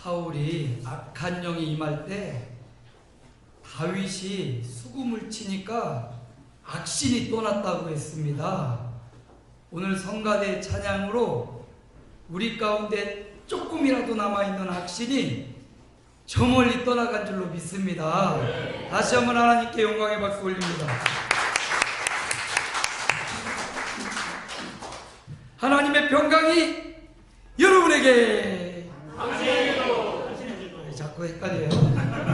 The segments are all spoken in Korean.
사울이 악한 영이 임할 때 다윗이 수금을 치니까 악신이 떠났다고 했습니다. 오늘 성가대 찬양으로 우리 가운데 조금이라도 남아있는 악신이 저 멀리 떠나간 줄로 믿습니다. 다시 한번 하나님께 영광의 박수 올립니다. 하나님의 평강이 여러분에게, 자꾸 헷갈려요.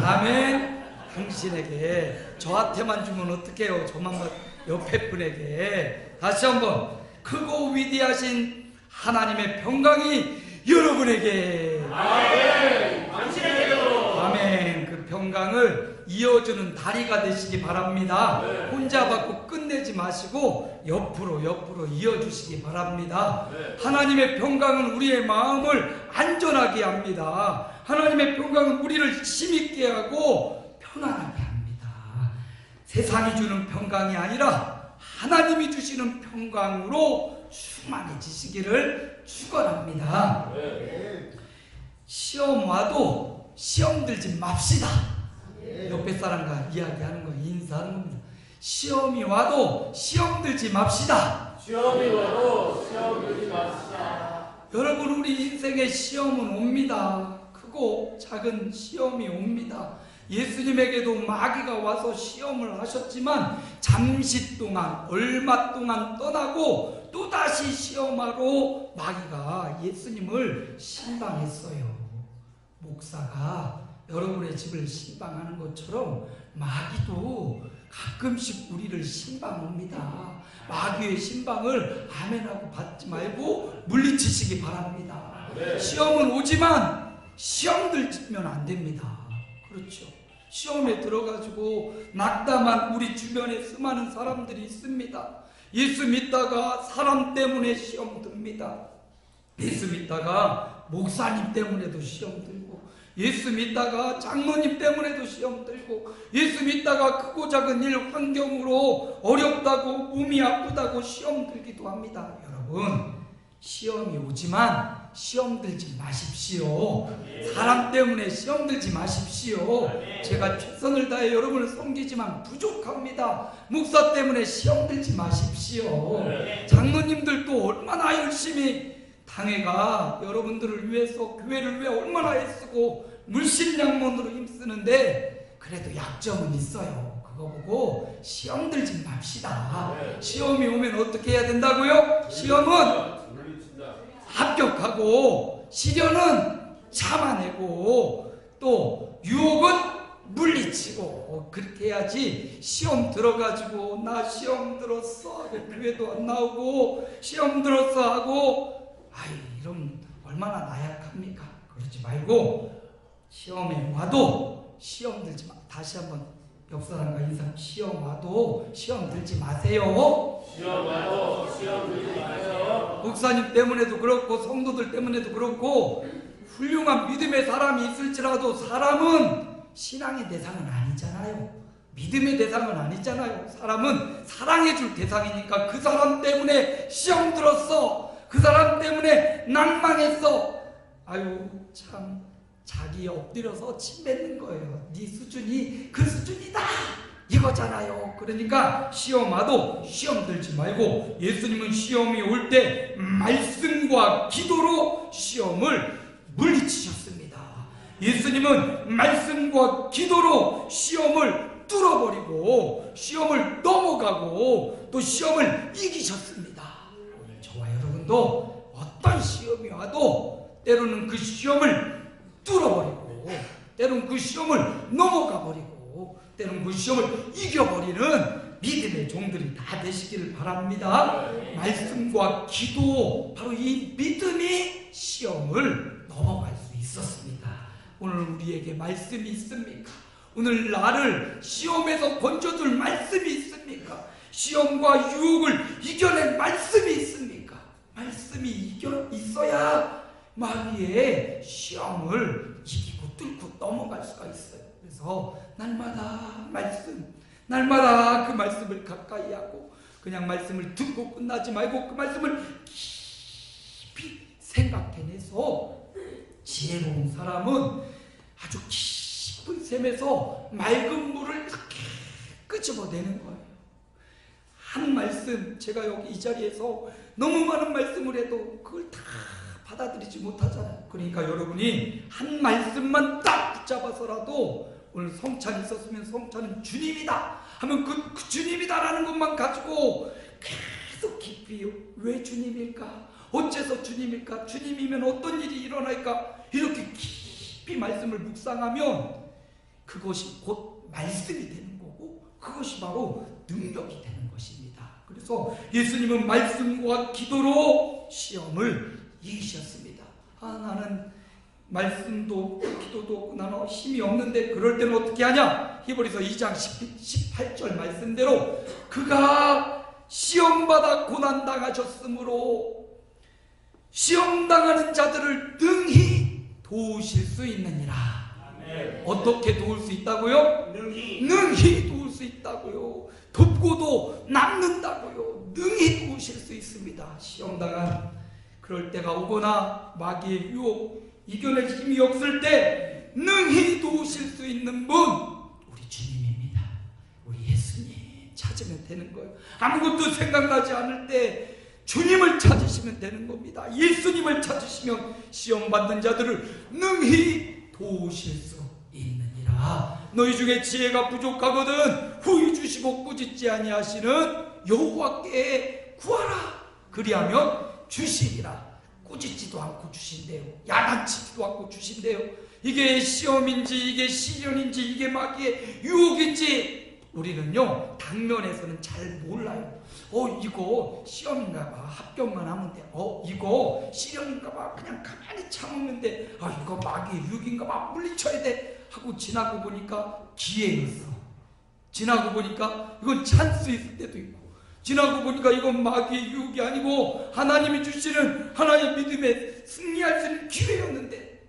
아멘. 당신에게, 저한테만 주면 어떡해요? 저만 옆에 분에게. 다시 한번, 크고 위대하신 하나님의 평강이 여러분에게, 아멘. 당신에게도, 아멘. 그 평강을 이어주는 다리가 되시기 바랍니다. 혼자 받고 끝내지 마시고 옆으로 이어주시기 바랍니다. 하나님의 평강은 우리의 마음을 안전하게 합니다. 하나님의 평강은 우리를 힘있게 하고 편안하게 합니다. 세상이 주는 평강이 아니라 하나님이 주시는 평강으로 충만해지시기를 축원합니다. 시험 와도 시험 들지 맙시다. 옆에 사람과 이야기하는 거, 인사하는 겁니다. 시험이 와도 시험 들지 맙시다. 시험이 와도 시험 들지 맙시다. 여러분, 우리 인생에 시험은 옵니다. 크고 작은 시험이 옵니다. 예수님에게도 마귀가 와서 시험을 하셨지만 잠시 동안, 얼마 동안 떠나고 또다시 시험하러 마귀가 예수님을 신방했어요. 목사가 여러분의 집을 신방하는 것처럼 마귀도 가끔씩 우리를 신방합니다. 마귀의 신방을 아멘하고 받지 말고 물리치시기 바랍니다. 시험은 오지만 시험 들면 안 됩니다. 그렇죠. 시험에 들어가지고 낙담한 우리 주변에 수많은 사람들이 있습니다. 예수 믿다가 사람 때문에 시험 듭니다. 예수 믿다가 목사님 때문에도 시험 들고, 예수 믿다가 장로님 때문에도 시험 들고, 예수 믿다가 크고 작은 일 환경으로 어렵다고, 몸이 아프다고 시험 들기도 합니다. 여러분, 시험이 오지만 시험 들지 마십시오. 사람 때문에 시험 들지 마십시오. 제가 최선을 다해 여러분을 섬기지만 부족합니다. 목사 때문에 시험 들지 마십시오. 장로님들도 얼마나 열심히 당회가 여러분들을 위해서, 교회를 위해 얼마나 애쓰고 물심양몬으로 힘쓰는데 그래도 약점은 있어요. 그거 보고 시험 들지 맙시다. 시험이 오면 어떻게 해야 된다고요? 시험은 합격하고, 시련은 참아내고, 또 유혹은 물리치고, 그렇게 해야지. 시험 들어가지고 나 시험 들었어 하고 교회도 안 나오고, 시험 들었어 하고 이러면 얼마나 나약합니까? 그러지 말고 시험에 와도 시험 들지 마. 다시 한번 옆 사람과 인사. 시험 와도 시험 들지 마세요. 시험 와도 시험 들지 마세요. 목사님 때문에도 그렇고 성도들 때문에도 그렇고 훌륭한 믿음의 사람이 있을지라도 사람은 신앙의 대상은 아니잖아요. 믿음의 대상은 아니잖아요. 사람은 사랑해줄 대상이니까 그 사람 때문에 시험 들었어. 그 사람 때문에 낭망했어. 참 자기에 엎드려서 침 뱉는 거예요. 네 수준이 그 수준이다 이거잖아요. 그러니까 시험 와도 시험 들지 말고, 예수님은 시험이 올 때 말씀과 기도로 시험을 물리치셨습니다. 예수님은 말씀과 기도로 시험을 뚫어버리고 시험을 넘어가고 또 시험을 이기셨습니다. 오늘 저와 여러분도 어떤 시험이 와도 때로는 그 시험을 뚫어버리고, 때로는 그 시험을 넘어가 버리고, 때로는 그 시험을 이겨버리는 믿음의 종들이 다 되시기를 바랍니다. 말씀과 기도, 바로 이 믿음이 시험을 넘어갈 수 있었습니다. 오늘 우리에게 말씀이 있습니까? 오늘 나를 시험에서 건져줄 말씀이 있습니까? 시험과 유혹을 이겨낼 말씀이 있습니까? 말씀이 있어야 마귀의 시험을 이기고 뚫고 넘어갈 수가 있어요. 그래서 날마다 말씀, 날마다 그 말씀을 가까이 하고, 그냥 말씀을 듣고 끝나지 말고 그 말씀을 깊이 생각해내서 지혜로운 사람은 아주 깊은 샘에서 맑은 물을 이렇게 끄집어내는 거예요. 한 말씀, 제가 여기 이 자리에서 너무 많은 말씀을 해도 그걸 다 받아들이지 못하잖아요. 그러니까 여러분이 한 말씀만 딱 붙잡아서라도 오늘 성찬이 있었으면 성찬은 주님이다 하면 그 주님이다라는 것만 가지고 계속 깊이 왜 주님일까? 어째서 주님일까? 주님이면 어떤 일이 일어날까? 이렇게 깊이 말씀을 묵상하면 그것이 곧 말씀이 되는 거고 그것이 바로 능력이 되는 것입니다. 그래서 예수님은 말씀과 기도로 시험을 이기셨습니다. 나는 말씀도 기도도 나는 힘이 없는데 그럴 때는 어떻게 하냐? 히브리서 2장 18절 말씀대로 그가 시험받아 고난당하셨으므로 시험당하는 자들을 능히 도우실 수 있느니라. 아멘. 어떻게 도울 수 있다고요? 능히 도울 수 있다고요. 돕고도 남는다고요. 능히 도우실 수 있습니다. 시험당한 그럴 때가 오거나 마귀의 유혹 이겨낼 힘이 없을 때 능히 도우실 수 있는 분 우리 주님입니다. 우리 예수님 찾으면 되는 거예요. 아무것도 생각나지 않을 때 주님을 찾으시면 되는 겁니다. 예수님을 찾으시면 시험받는 자들을 능히 도우실 수 있느니라. 너희 중에 지혜가 부족하거든 후히 주시고 꾸짖지 아니하시는 여호와께 구하라. 그리하면 주시리라. 꾸짖지도 않고 주신대요. 야단치지도 않고 주신대요. 이게 시험인지 이게 시련인지 이게 마귀의 유혹인지 우리는요 당면에서는 잘 몰라요. 이거 시험인가 봐. 합격만 하면 돼. 이거 시련인가 봐. 그냥 가만히 참으면 돼. 이거 마귀의 유혹인가 봐. 물리쳐야 돼. 하고 지나고 보니까 기회였어. 지나고 보니까 이건 찬스일 때도 있고 지나고 보니까 이건 마귀의 유혹이 아니고 하나님이 주시는 하나님의 믿음에 승리할 수 있는 기회였는데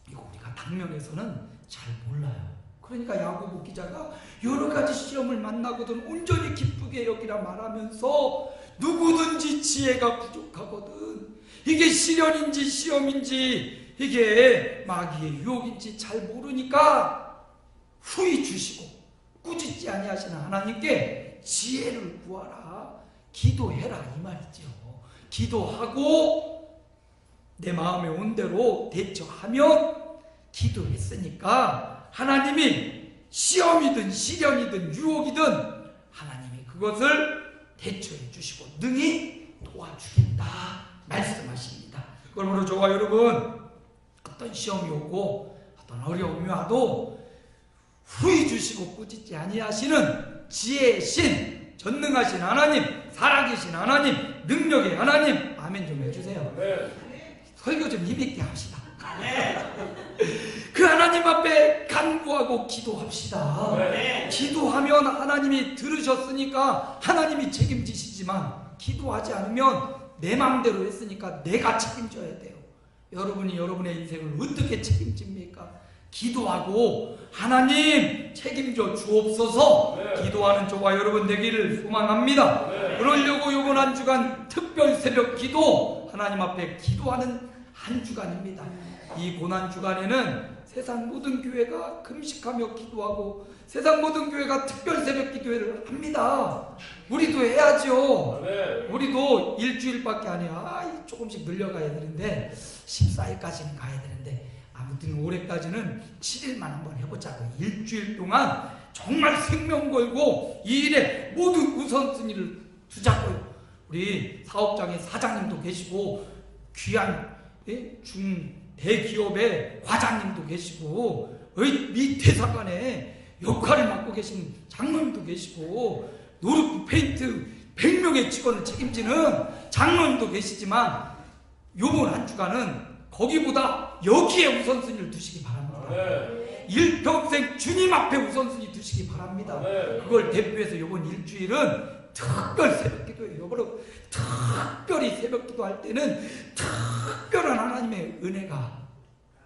이거 우리가 당면에서는 잘 몰라요. 그러니까 야고보 기자가 여러 가지 시험을 만나거든 온전히 기쁘게 여기라 말하면서 누구든지 지혜가 부족하거든 이게 시련인지 시험인지 이게 마귀의 유혹인지 잘 모르니까 후히 주시고 꾸짖지 아니하시는 하나님께 지혜를 구하라. 기도해라 이 말이죠. 기도하고 내 마음에 온 대로 대처하면 기도했으니까 하나님이 시험이든 시련이든 유혹이든 하나님이 그것을 대처해 주시고 능히 도와주겠다 말씀하십니다. 그러므로 저와 여러분 어떤 시험이 오고 어떤 어려움이 와도 후히 주시고 꾸짖지 아니하시는 지혜의 신 전능하신 하나님 살아계신 하나님 능력의 하나님 아멘 좀 해주세요. 네. 설교 좀 힘있게 합시다. 네. 그 하나님 앞에 간구하고 기도합시다. 네. 기도하면 하나님이 들으셨으니까 하나님이 책임지시지만 기도하지 않으면 내 마음대로 했으니까 내가 책임져야 돼요. 여러분이 여러분의 인생을 어떻게 책임집니까? 기도하고 하나님 책임져 주옵소서. 네. 기도하는 저와 여러분 되기를 소망합니다. 네. 그러려고 이번 한 주간 특별 새벽 기도 하나님 앞에 기도하는 한 주간입니다. 이 고난 주간에는 세상 모든 교회가 금식하며 기도하고 세상 모든 교회가 특별 새벽 기도회를 합니다. 우리도 해야죠. 네. 우리도 일주일밖에 안 해요. 조금씩 늘려가야 되는데 14일까지는 가야 되는데 아무튼 올해까지는 7일만 한번 해보자고. 일주일 동안 정말 생명 걸고 이 일에 모두 우선순위를 두자고요. 우리 사업장에 사장님도 계시고 귀한 중대기업의 과장님도 계시고 밑대사관에 역할을 맡고 계신 장로님도 계시고 노르프 페인트 100명의 직원을 책임지는 장로님도 계시지만 요번 한 주간은 거기보다 여기에 우선순위를 두시기 바랍니다. 네. 일평생 주님 앞에 우선순위 두시기 바랍니다. 네. 그걸 대표해서 이번 일주일은 특별 새벽기도예요. 여러분 특별히 새벽기도 할 때는 특별한 하나님의 은혜가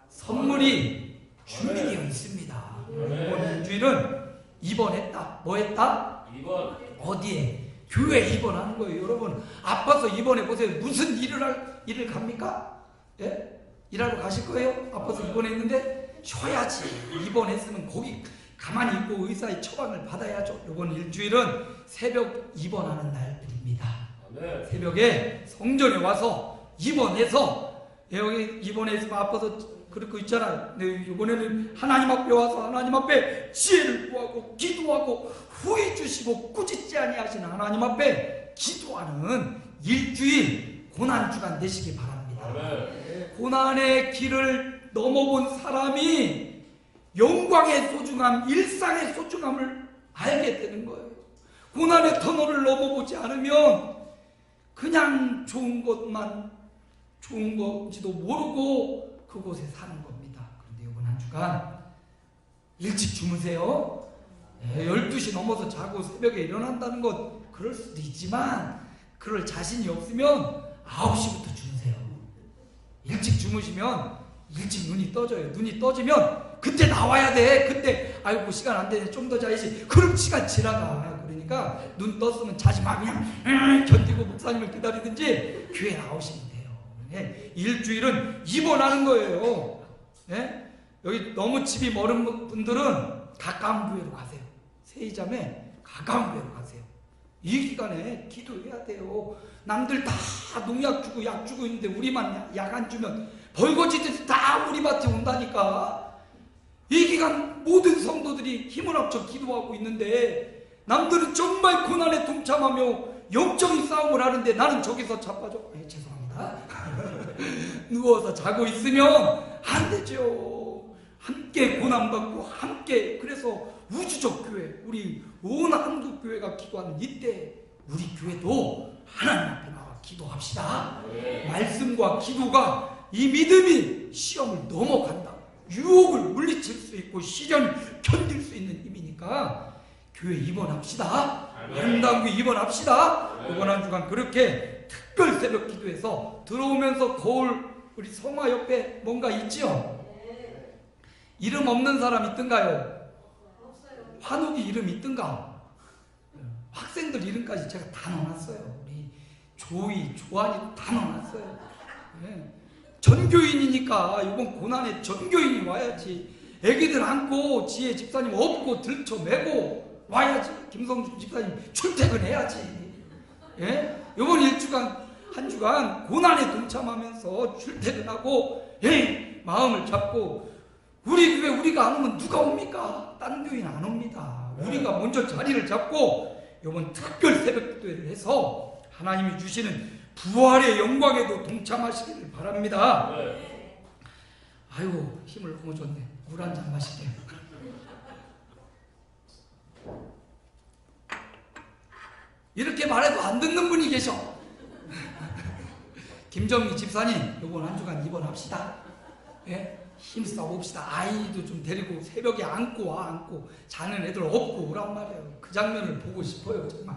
선물이 준비되어 있습니다. 네. 이번 일주일은 입원했다. 뭐 했다? 입원. 어디에? 교회 입원하는 거예요. 여러분 아파서 입원해 보세요. 무슨 일을 갑니까? 예? 일하러 가실 거예요? 아파서 입원했는데 쉬어야지. 입원했으면 거기 가만히 있고 의사의 처방을 받아야죠. 이번 일주일은 새벽 입원하는 날들입니다. 네. 새벽에 성전에 와서 입원해서 여기 입원해서 아파서 그렇고 있잖아요. 근데 이번에는 하나님 앞에 와서 하나님 앞에 지혜를 구하고 기도하고 후회 주시고 꾸짖지 아니하시는 하나님 앞에 기도하는 일주일 고난주간 되시기 바랍니다. 네. 고난의 길을 넘어본 사람이 영광의 소중함, 일상의 소중함을 알게 되는 거예요. 고난의 터널을 넘어보지 않으면 그냥 좋은 것만 좋은 건지도 모르고 그곳에 사는 겁니다. 그런데 이번 한 주간 일찍 주무세요. 12시 넘어서 자고 새벽에 일어난다는 것 그럴 수도 있지만 그럴 자신이 없으면 9시부터 주무세요. 일찍 주무시면 일찍 눈이 떠져요. 눈이 떠지면 그때 나와야 돼. 그때 아이고 시간 안 되네. 좀 더 자야지. 그럼 시간 지나가. 그러니까 눈 떴으면 자지 마. 그냥 견디고 목사님을 기다리든지 교회 나오시면 돼요. 일주일은 입원하는 거예요. 네? 여기 너무 집이 멀은 분들은 가까운 교회로 가세요. 세이자매 가까운 교회로 가세요. 이 기간에 기도해야 돼요. 남들 다 농약 주고 약 주고 있는데 우리만 약 안 주면 벌거지들이 다 우리 밭에 온다니까. 이 기간 모든 성도들이 힘을 합쳐 기도하고 있는데 남들은 정말 고난에 동참하며 영적인 싸움을 하는데 나는 저기서 자빠져. 죄송합니다. 누워서 자고 있으면 안 되죠. 함께 고난받고 함께. 그래서 우주적 교회, 우리 온 한국교회가 기도하는 이때 우리 교회도 하나님 앞에 나와 기도합시다. 말씀과 기도가 이 믿음이 시험을 넘어간다. 유혹을 물리칠 수 있고 시련을 견딜 수 있는 힘이니까 교회 입원합시다. 아름다운 교회 입원합시다. 이번 한 주간 그렇게 특별 새벽 기도해서 들어오면서 거울 우리 성화 옆에 뭔가 있지요? 이름 없는 사람 있던가요? 환욱이 이름 있던가? 학생들 이름까지 제가 다 넣어놨어요. 우리 조이, 조한이 다 넣어놨어요. 네. 전교인이니까 이번 고난에 전교인이 와야지. 애기들 안고 지혜 집사님 업고 들쳐매고 와야지. 김성준 집사님 출퇴근해야지. 예? 이번 일주간 한 주간 고난에 동참하면서 출퇴근하고 마음을 잡고 우리 교회 우리가 안 오면 누가 옵니까? 딴 교회는 안 옵니다. 우리가 먼저 자리를 잡고 이번 특별 새벽 기도회를 해서 하나님이 주시는 부활의 영광에도 동참하시기를 바랍니다. 아이고 힘을 너무 줬네. 물 한 잔 마실게요. 이렇게 말해도 안 듣는 분이 계셔. 김정희 집사님 이번 한 주간 입원합시다. 예? 힘써 봅시다. 아이도 좀 데리고 새벽에 안고 와. 안고 자는 애들 업고 오란 말이에요. 그 장면을 보고 싶어요 정말.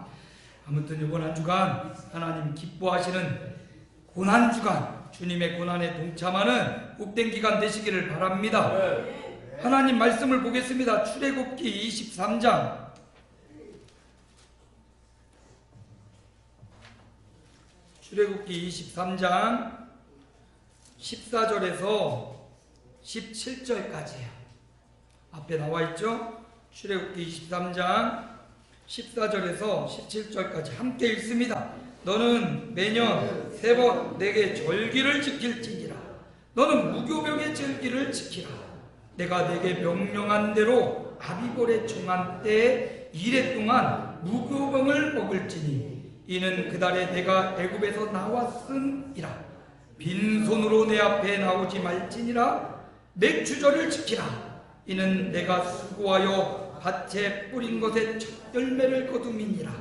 아무튼 이번 한 주간 하나님 기뻐하시는 고난주간, 주님의 고난에 동참하는 복된 기간 되시기를 바랍니다. 하나님 말씀을 보겠습니다. 출애굽기 23장 출애굽기 23장 14절에서 17절까지예요. 앞에 나와 있죠? 출애굽기 23장 14절에서 17절까지 함께 읽습니다. 너는 매년 3번 내게 절기를 지킬지니라. 너는 무교병의 절기를 지키라. 내가 내게 명령한 대로 아비골의 정한 때에 이래 동안 무교병을 먹을지니 이는 그달에 내가 애굽에서 나왔음이라. 빈손으로 내 앞에 나오지 말지니라. 맥주절을 지키라. 이는 내가 수고하여 밭에 뿌린 것에 첫 열매를 거둠이니라.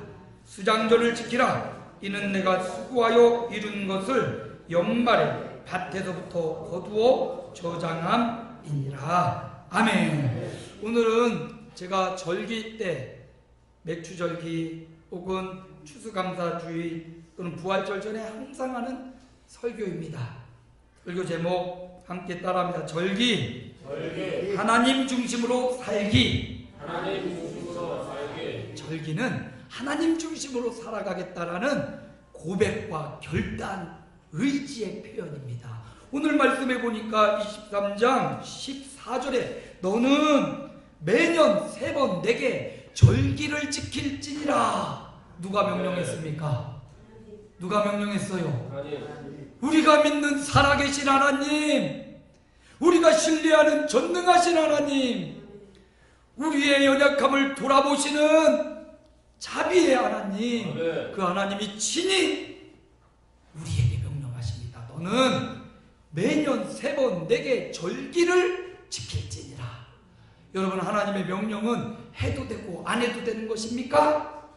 수장절을 지키라. 이는 내가 수고하여 이룬 것을 연말에 밭에서부터 거두어 저장함이니라. 아멘. 오늘은 제가 절기 때 맥주절기 혹은 추수감사주의 또는 부활절 전에 항상 하는 설교입니다. 설교 제목 함께 따라합니다. 절기. 하나님 중심으로 살기. 절기는 하나님 중심으로 살아가겠다라는 고백과 결단, 의지의 표현입니다. 오늘 말씀해 보니까 23장 14절에 너는 매년 3번 내게 절기를 지킬지니라. 누가 명령했습니까? 누가 명령했어요? 우리가 믿는 살아계신 하나님, 우리가 신뢰하는 전능하신 하나님, 우리의 연약함을 돌아보시는 자비의 하나님, 그 하나님이 친히 우리에게 명령하십니다. 너는 매년 3번 내게 절기를 지킬지니라. 여러분, 하나님의 명령은 해도 되고 안 해도 되는 것입니까?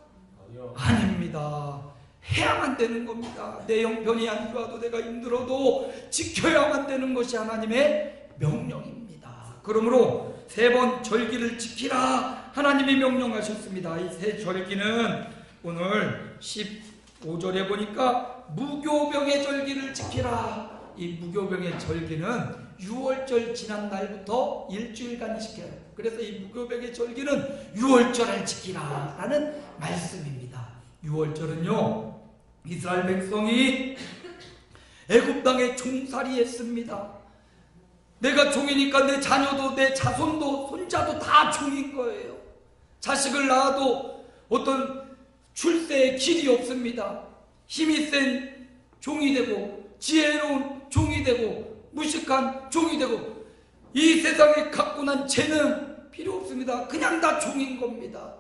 아닙니다. 해야만 되는 겁니다. 내 형편이 안 좋아도 내가 힘들어도 지켜야만 되는 것이 하나님의 명령입니다. 그러므로 3번 절기를 지키라 하나님이 명령하셨습니다. 이 세 절기는 오늘 15절에 보니까 무교병의 절기를 지키라. 이 무교병의 절기는 6월절 지난 날부터 일주일간 지켜요. 그래서 이 무교병의 절기는 6월절을 지키라 라는 말씀입니다. 6월절은요, 이스라엘 백성이 애굽 땅에 종살이 했습니다. 내가 종이니까 내 자녀도 내 자손도 손자도 다 종인 거예요. 자식을 낳아도 어떤 출세의 길이 없습니다. 힘이 센 종이 되고 지혜로운 종이 되고 무식한 종이 되고 이 세상에 갖고 난 재능 필요 없습니다. 그냥 다 종인 겁니다.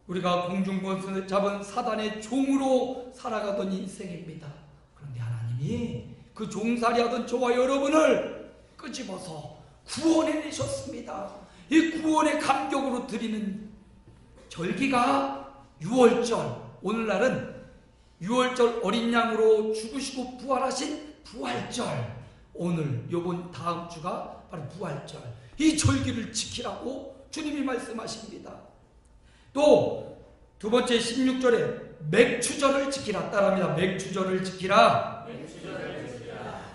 우리가 공중권을 잡은 사단의 종으로 살아가던 인생입니다. 그런데 하나님이 그 종살이하던 저와 여러분을 끄집어서 구원해내셨습니다. 이 구원의 감격으로 드리는 절기가 6월절. 오늘날은 6월절 어린 양으로 죽으시고 부활하신 부활절. 오늘 요번 다음 주가 바로 부활절. 이 절기를 지키라고 주님이 말씀하십니다. 또 두 번째 16절에 맥추절을 지키라. 따라합니다. 맥추절을 지키라.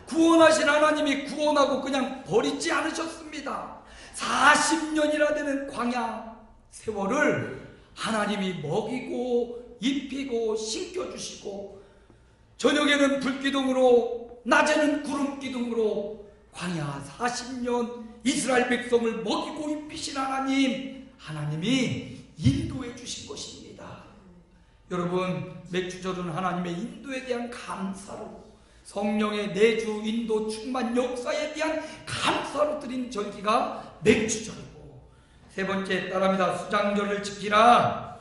구원하신 하나님이 구원하고 그냥 버리지 않으셨습니다. 40년이나 되는 광야 세월을 하나님이 먹이고 입히고 신겨주시고 저녁에는 불기둥으로 낮에는 구름기둥으로 광야 40년 이스라엘 백성을 먹이고 입히신 하나님이 인도해 주신 것입니다. 여러분, 맥주절은 하나님의 인도에 대한 감사로, 성령의 내주 인도 충만 역사에 대한 감사로 드린 절기가 맥주절이고, 세 번째 따라합니다. 수장절을 지키라.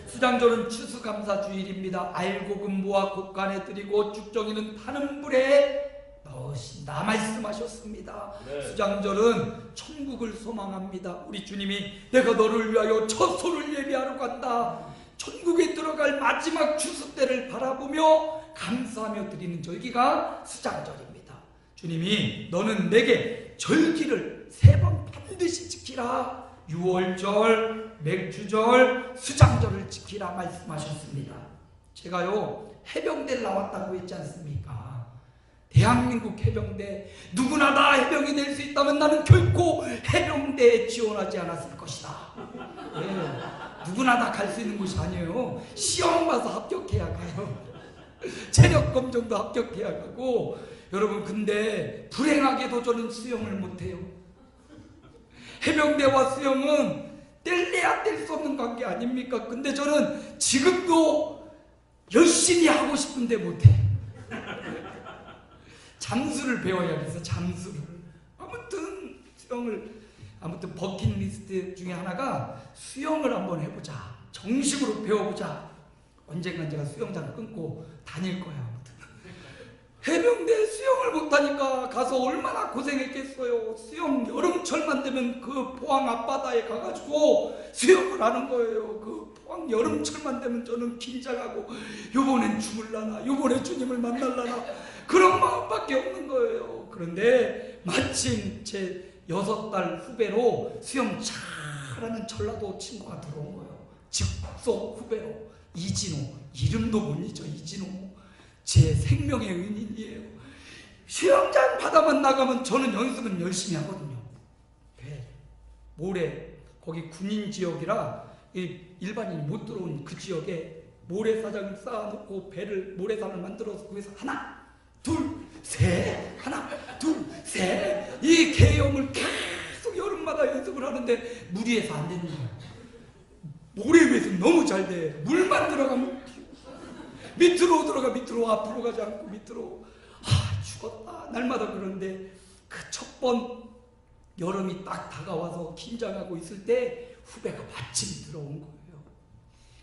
수장절은 추수감사주일입니다. 알곡은 곡간에 드리고 쭉정이는 타는 불에 넣으신다 말씀하셨습니다. 수장절은 천국을 소망합니다. 우리 주님이 내가 너를 위하여 첫 소를 예비하러 간다. 천국에 들어갈 마지막 추수 때를 바라보며 감사하며 드리는 절기가 수장절입니다. 주님이 너는 내게 절기를 3번 반드시 지키라. 6월절, 맥주절, 수장절을 지키라 말씀하셨습니다. 제가요 해병대를 나왔다고 했지 않습니까? 대한민국 해병대, 누구나 다 해병이 될 수 있다면 나는 결코 해병대에 지원하지 않았을 것이다. 네, 누구나 다 갈 수 있는 곳이 아니에요. 시험 봐서 합격해야 가요. 체력 검정도 합격해야 가고. 여러분, 근데 불행하게도 저는 수영을 못해요. 해병대와 수영은 뗄래야 뗄 수 없는 관계 아닙니까? 근데 저는 지금도 열심히 하고 싶은데 못해. 잠수를 배워야겠어. 잠수를. 아무튼 수영을, 아무튼 버킷리스트 중에 하나가 수영을 한번 해보자. 정식으로 배워보자. 언젠간 제가 수영장을 끊고 다닐 거야. 아무튼 해병대 수영을 못하니까 가서 얼마나 고생했겠어요. 수영 여름철만 되면 그 포항 앞바다에 가가지고 수영을 하는 거예요. 그 포항 여름철만 되면 저는 긴장하고 요번엔 죽을라나, 요번에 주님을 만날라나 그런 마음밖에 없는 거예요. 그런데 마침 제 6달 후배로 수영 잘하는 전라도 친구가 들어온 거예요. 직속 후배로. 이진호. 이름도 못 잊어. 이진호. 제 생명의 은인이에요. 수영장 바다만 나가면 저는 연습은 열심히 하거든요. 배, 모래, 거기 군인 지역이라 일반인이 못 들어온 그 지역에 모래사장을 쌓아놓고 배를, 모래산을 만들어서 거기서 하나, 둘, 셋. 하나, 둘, 셋. 이 계엄을 계속 여름마다 연습을 하는데 무리해서 안 되는 거야. 모래 위에서 너무 잘 돼. 물만 들어가면 밑으로 들어가, 밑으로, 앞으로 가지 않고 밑으로. 죽었다. 날마다 그런데 그 첫 번 여름이 딱 다가와서 긴장하고 있을 때 후배가 마침 들어온 거예요.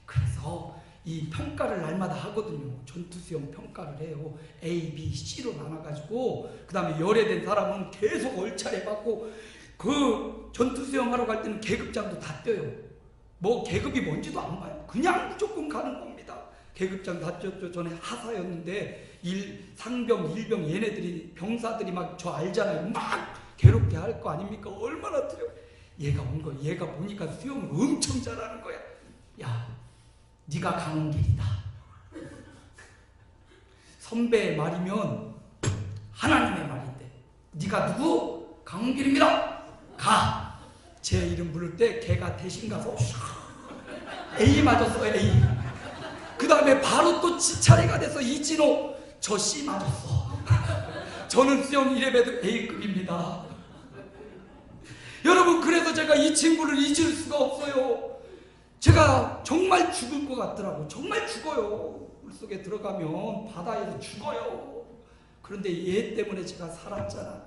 그래서 이 평가를 날마다 하거든요. 전투수영 평가를 해요. A, B, C로 나눠가지고 그 다음에 열애된 사람은 계속 얼차례 받고 그 전투수영 하러 갈 때는 계급장도 다 떼요. 뭐 계급이 뭔지도 안 봐요. 그냥 무조건 가는 겁니다. 계급장 다 떼었죠. 전에 하사였는데 상병, 일병 얘네들이 병사들이 막 저 알잖아요. 막 괴롭게 할 거 아닙니까? 얼마나 두려. 얘가 온 거야. 얘가 보니까 수영을 엄청 잘하는 거야. 야, 네가 가는 길이다. 선배의 말이면 하나님의 말인데 네가 누구? 강길입니다. 가. 제 이름 부를 때 걔가 대신 가서 A 맞았어. A. 그 다음에 바로 또 지 차례가 돼서 이진호 저 C 맞았어. 저는 수영 1레벨도 A급입니다. 여러분, 그래서 제가 이 친구를 잊을 수가 없어요. 제가 정말 죽을 것 같더라고. 정말 죽어요. 물속에 들어가면 바다에서 죽어요. 그런데 얘 때문에 제가 살았잖아.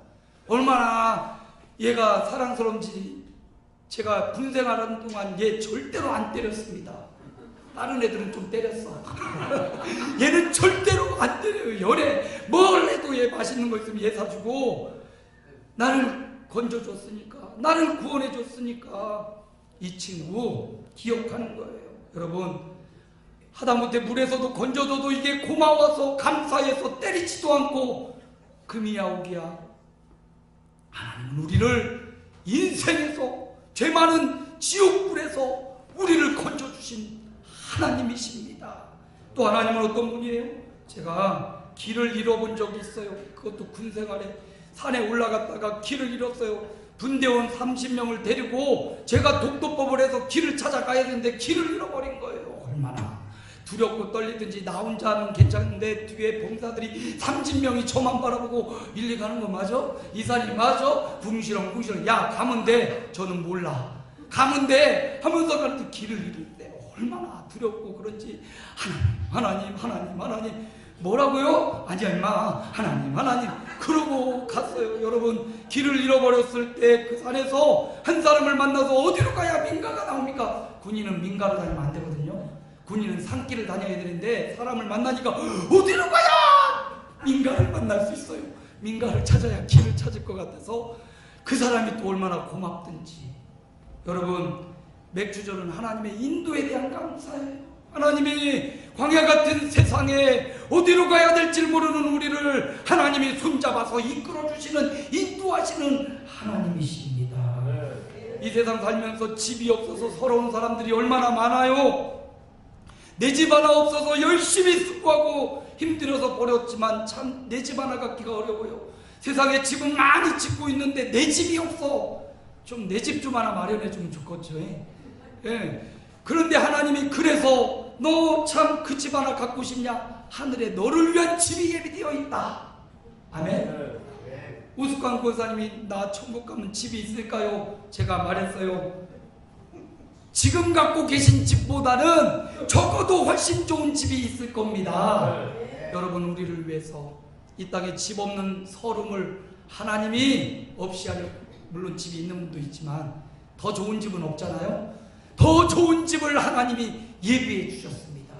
얼마나 얘가 사랑스러운지. 제가 군생활하는 동안 얘 절대로 안 때렸습니다. 다른 애들은 좀 때렸어. 얘는 절대로 안 때려요. 열에 뭘 해도 얘 맛있는 거 있으면 얘 사주고, 나를 건져줬으니까, 나를 구원해줬으니까 이 친구 기억하는 거예요. 여러분, 하다못해 물에서도 건져줘도 이게 고마워서 감사해서 때리지도 않고 금이야 오기야. 하나님은 우리를 인생에서 죄 많은 지옥불에서 우리를 건져주신 하나님이십니다. 또 하나님은 어떤 분이에요? 제가 길을 잃어본 적이 있어요. 그것도 군생활에 산에 올라갔다가 길을 잃었어요. 군대원 30명을 데리고 제가 독도법을 해서 길을 찾아가야 되는데 길을 잃어버린 거예요. 얼마나 두렵고 떨리든지. 나 혼자는 괜찮은데 뒤에 병사들이 30명이 저만 바라보고 일리 가는 거 맞아? 이 산이 맞아? 궁시렁궁시렁. 야, 가면 돼. 저는 몰라. 가면 돼 하면서 가는데 길을 잃을 때 얼마나 두렵고 그런지 하나님 뭐라고요? 아니야 임마, 하나님 그러고 갔어요. 여러분, 길을 잃어버렸을 때 그 산에서 한 사람을 만나서 어디로 가야 민가가 나옵니까? 군인은 민가로 다니면 안 되거든요. 군인은 산길을 다녀야 되는데 사람을 만나니까 어디로 가야 민가를 만날 수 있어요. 민가를 찾아야 길을 찾을 것 같아서 그 사람이 또 얼마나 고맙든지. 여러분, 맥주전은 하나님의 인도에 대한 감사예요. 하나님이 광야 같은 세상에 어디로 가야 될지 모르는 우리를 하나님이 손잡아서 이끌어주시는, 인도하시는 하나님이십니다. 이 세상 살면서 집이 없어서 서러운 사람들이 얼마나 많아요. 내 집 하나 없어서 열심히 수고하고 힘들어서 버렸지만 참 내 집 하나 갖기가 어려워요. 세상에 집은 많이 짓고 있는데 내 집이 없어. 좀 내 집 좀 하나 마련해 주면 좋겠죠. 예. 그런데 하나님이 그래서 너 참 그 집 하나 갖고 싶냐? 하늘에 너를 위한 집이 예비되어 있다. 아멘. 우스꽝 권사님이 나 천국 가면 집이 있을까요? 제가 말했어요. 지금 갖고 계신 집보다는 적어도 훨씬 좋은 집이 있을 겁니다. 여러분, 우리를 위해서 이 땅에 집 없는 서름을 하나님이 없이 하려. 물론 집이 있는 분도 있지만 더 좋은 집은 없잖아요. 더 좋은 집을 하나님이 예비해 주셨습니다.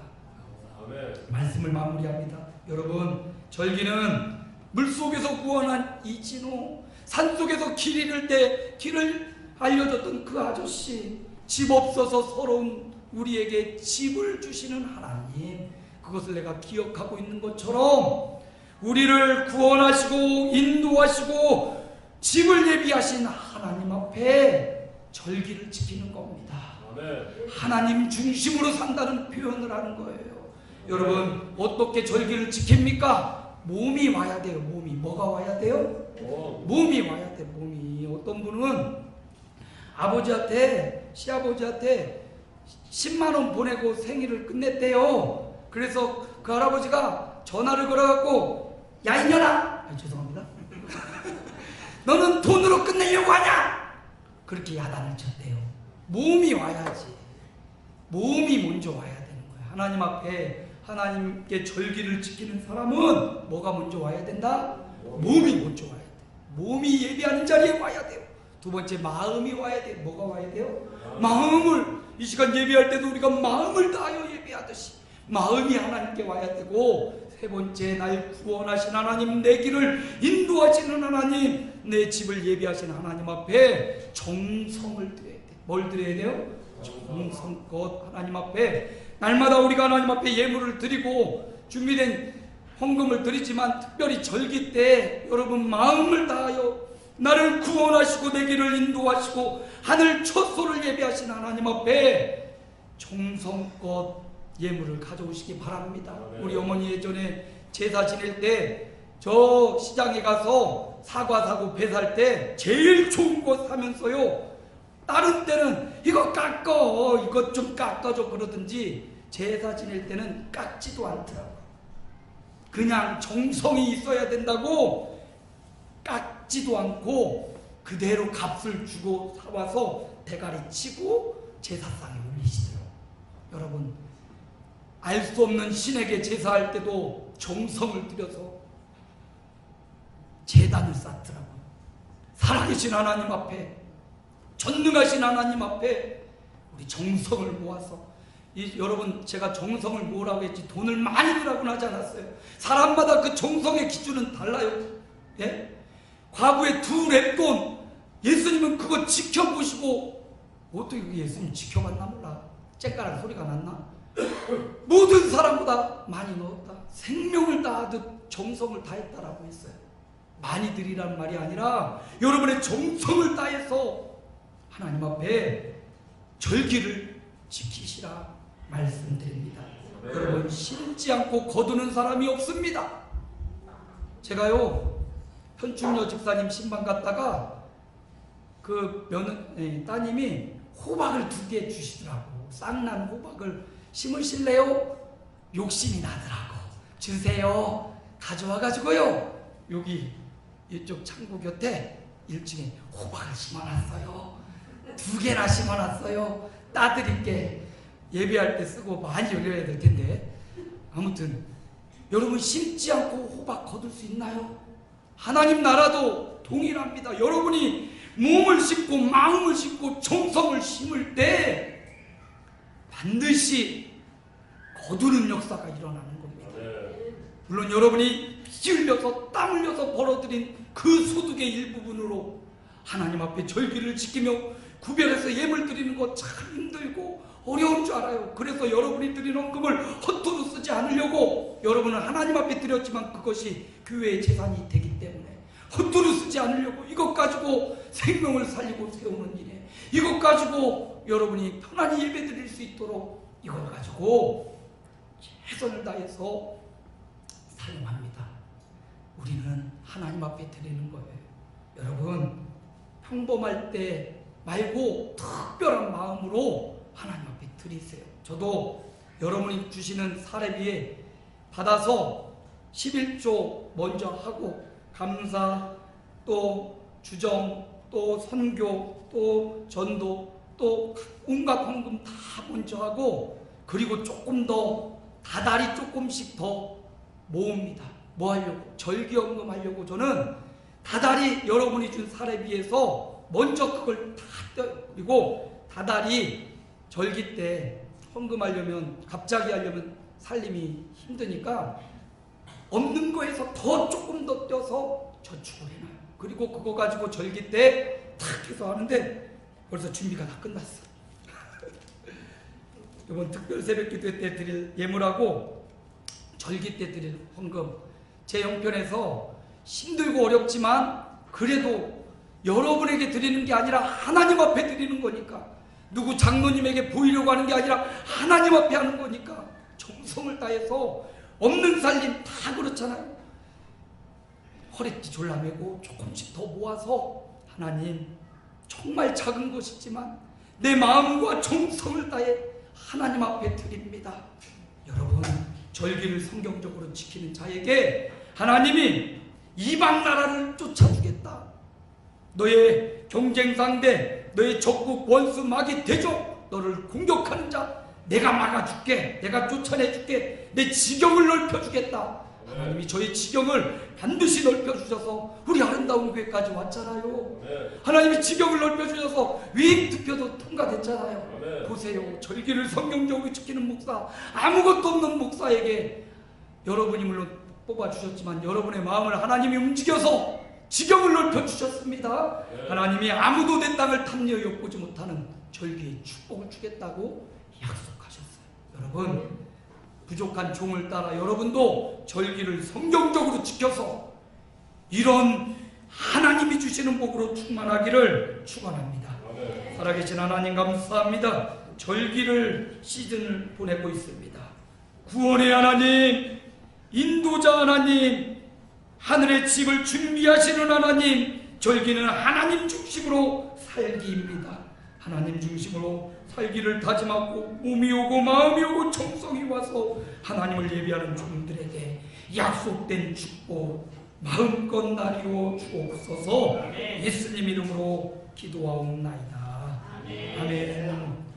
말씀을 마무리합니다. 여러분, 절기는 물속에서 구원한 이진호, 산속에서 길 잃을 때 길을 알려줬던 그 아저씨, 집 없어서 서러운 우리에게 집을 주시는 하나님, 그것을 내가 기억하고 있는 것처럼 우리를 구원하시고 인도하시고 집을 예비하신 하나님 앞에 절기를 지키는 겁니다. 하나님 중심으로 산다는 표현을 하는 거예요. 여러분, 어떻게 절기를 지킵니까? 몸이 와야 돼요. 몸이. 뭐가 와야 돼요? 몸이 와야 돼. 몸이. 어떤 분은 아버지한테, 시아버지한테 10만 원 보내고 생일을 끝냈대요. 그래서 그 할아버지가 전화를 걸어갖고 야 이년아, 죄송합니다. 너는 돈으로 끝내려고 하냐? 그렇게 야단을 쳤대요. 몸이 와야지. 몸이 먼저 와야 되는 거야. 하나님 앞에 하나님께 절기를 지키는 사람은 뭐가 먼저 와야 된다? 몸이 먼저 와야 돼. 몸이 예배하는 자리에 와야 돼요. 두 번째, 마음이 와야 돼요. 뭐가 와야 돼요? 마음을, 이 시간 예배할 때도 우리가 마음을 다하여 예배하듯이 마음이 하나님께 와야 되고, 세 번째, 날 구원하신 하나님, 내 길을 인도하시는 하나님, 내 집을 예배하시는 하나님 앞에 정성을 드려야 돼. 뭘 드려야 돼요? 정성껏 하나님 앞에, 날마다 우리가 하나님 앞에 예물을 드리고 준비된 헌금을 드리지만, 특별히 절기 때 여러분 마음을 다하여 나를 구원하시고 내 길을 인도하시고 하늘 첫소를 예배하신 하나님 앞에 정성껏 예물을 가져오시기 바랍니다. 우리 어머니 예전에 제사 지낼 때 저 시장에 가서 사과 사고 배 살 때 제일 좋은 거 사면서요, 다른 때는 이거 깎어, 이것 좀 깎아줘 그러든지, 제사 지낼 때는 깎지도 않더라고요. 그냥 정성이 있어야 된다고 깎지도 않고 그대로 값을 주고 사와서 대가리 치고 제사상에 올리시더라고요. 여러분, 알 수 없는 신에게 제사할 때도 정성을 들여서 제단을 쌓더라고요. 살아계신 하나님 앞에, 전능하신 하나님 앞에 우리 정성을 모아서, 여러분, 제가 정성을 모으라고 했지 돈을 많이 들라고는 하지 않았어요. 사람마다 그 정성의 기준은 달라요. 예? 과부의 2랩돈, 예수님은 그거 지켜보시고, 어떻게 예수님 지켜봤나 몰라. 째깔한 소리가 났나? 모든 사람보다 많이 넣었다. 생명을 다하듯 정성을 다했다라고 했어요. 많이 드리라는 말이 아니라 여러분의 정성을 다해서 하나님 앞에 절기를 지키시라 말씀드립니다. 여러분, 심지 않고 거두는 사람이 없습니다. 제가요, 현충여 집사님 신방 갔다가 그 따님이 호박을 2개 주시더라고. 쌍난 호박을 심으실래요? 욕심이 나더라고. 주세요. 가져와가지고요, 여기 이쪽 창고 곁에 1층에 호박을 심어놨어요. 2개나 심어놨어요. 따드릴게. 예배할 때 쓰고 많이 열려야 될 텐데. 아무튼 여러분, 심지 않고 호박 거둘 수 있나요? 하나님 나라도 동일합니다. 여러분이 몸을 싣고 마음을 싣고 정성을 심을 때 반드시 거두는 역사가 일어나는 겁니다. 물론 여러분이 피 흘려서 땀 흘려서 벌어들인 그 소득의 일부분으로 하나님 앞에 절기를 지키며 구별해서 예물 드리는 거 참 힘들고 어려운 줄 알아요. 그래서 여러분이 드린 헌금을 헛되이 쓰지 않으려고 여러분은 하나님 앞에 드렸지만 그것이 교회의 재산이 되기 때문에 헛되이 쓰지 않으려고, 이것 가지고 생명을 살리고 세우는 일에, 이것 가지고 여러분이 편안히 예배 드릴 수 있도록 이걸 가지고 최선을 다해서 사용합니다. 우리는 하나님 앞에 드리는 거예요. 여러분, 평범할 때 말고 특별한 마음으로 하나님 앞에 드리세요. 저도 여러분이 주시는 사례비에 받아서 11조 먼저 하고, 감사, 또 주정, 또 선교, 또 전도, 또 온갖 헌금 다 먼저 하고, 그리고 조금 더 다달이 조금씩 더 모읍니다. 뭐 하려고? 절기헌금 하려고. 저는 다달이 여러분이 준 사례비에서 먼저 그걸 다 그리고 다달이 절기 때 헌금하려면, 갑자기 하려면 살림이 힘드니까 없는 거에서 더 조금 더 떼서 저축을 해놔요. 그리고 그거 가지고 절기 때 탁 해서 하는데 벌써 준비가 다 끝났어. 이번 특별 새벽 기도 때 드릴 예물하고 절기 때 드릴 헌금, 제 형편에서 힘들고 어렵지만 그래도 여러분에게 드리는 게 아니라 하나님 앞에 드리는 거니까, 누구 장로님에게 보이려고 하는 게 아니라 하나님 앞에 하는 거니까 정성을 다해서, 없는 살림 다 그렇잖아요. 허리띠 졸라매고 조금씩 더 모아서, 하나님, 정말 작은 것이지만 내 마음과 정성을 다해 하나님 앞에 드립니다. 여러분, 절기를 성경적으로 지키는 자에게 하나님이 이방 나라를 쫓아주겠다. 너의 경쟁 상대, 너의 적국 원수 마귀 대적, 너를 공격하는 자 내가 막아줄게. 내가 쫓아내줄게. 내 지경을 넓혀주겠다. 하나님이 저희 지경을 반드시 넓혀주셔서 우리 아름다운 교회까지 왔잖아요. 하나님이 지경을 넓혀주셔서 위임투표도 통과됐잖아요. 보세요. 절기를 성경적으로 지키는 목사, 아무것도 없는 목사에게 여러분이 물론 뽑아주셨지만 여러분의 마음을 하나님이 움직여서 지경을 넓혀주셨습니다. 하나님이 아무도 내 땅을 탐내어 엿보지 못하는 절기의 축복을 주겠다고 약속하셨어요. 여러분, 부족한 종을 따라 여러분도 절기를 성경적으로 지켜서 이런 하나님이 주시는 복으로 충만하기를 축원합니다. 살아계신 하나님 감사합니다. 절기를 시즌을 보내고 있습니다. 구원의 하나님, 인도자 하나님, 하늘의 집을 준비하시는 하나님, 절기는 하나님 중심으로 살기입니다. 하나님 중심으로 살기를 다짐하고 몸이 오고 마음이 오고 정성이 와서 하나님을 예배하는 종들에게 약속된 축복 마음껏 나리워 주옵소서. 예수님 이름으로 기도하옵나이다. 아멘.